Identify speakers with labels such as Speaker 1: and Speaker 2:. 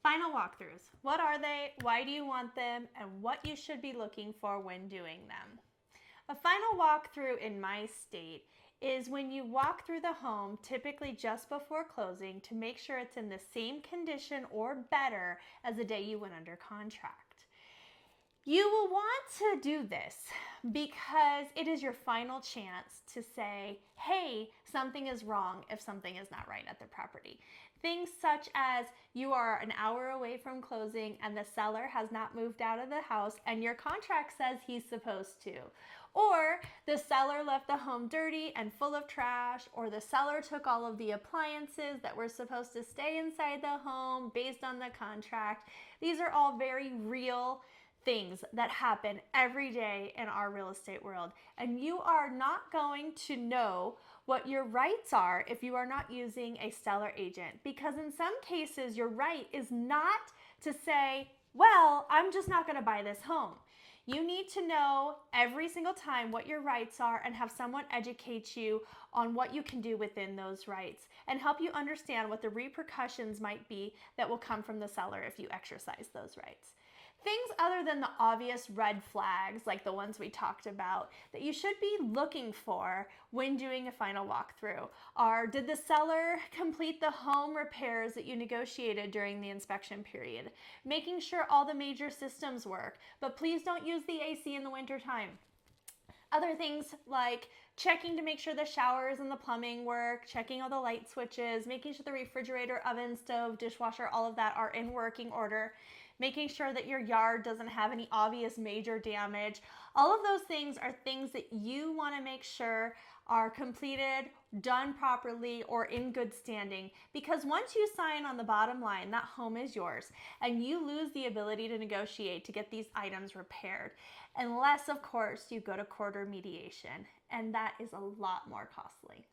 Speaker 1: Final walkthroughs. What are they? Why do you want them? And what you should be looking for when doing them. A final walkthrough in my state is when you walk through the home, typically just before closing, to make sure it's in the same condition or better as the day you went under contract. You will want to do this because it is your final chance to say, hey, something is wrong if something is not right at the property. Things such as you are an hour away from closing and the seller has not moved out of the house and your contract says he's supposed to. Or the seller left the home dirty and full of trash, or the seller took all of the appliances that were supposed to stay inside the home based on the contract. These are all very real things that happen every day in our real estate world. And you are not going to know what your rights are if you are not using a seller agent. Because in some cases, your right is not to say, well, I'm just not going to buy this home. You need to know every single time what your rights are and have someone educate you on what you can do within those rights and help you understand what the repercussions might be that will come from the seller if you exercise those rights. Things other than the obvious red flags, like the ones we talked about, that you should be looking for when doing a final walkthrough are, did the seller complete the home repairs that you negotiated during the inspection period? Making sure all the major systems work, but please don't use the AC in the wintertime. Other things like checking to make sure the showers and the plumbing work, checking all the light switches, making sure the refrigerator, oven, stove, dishwasher, all of that are in working order, making sure that your yard doesn't have any obvious major damage. All of those things are things that you want to make sure are completed, done properly, or in good standing. Because once you sign on the bottom line, that home is yours, and you lose the ability to negotiate to get these items repaired. Unless, of course, you go to court or mediation, and that is a lot more costly.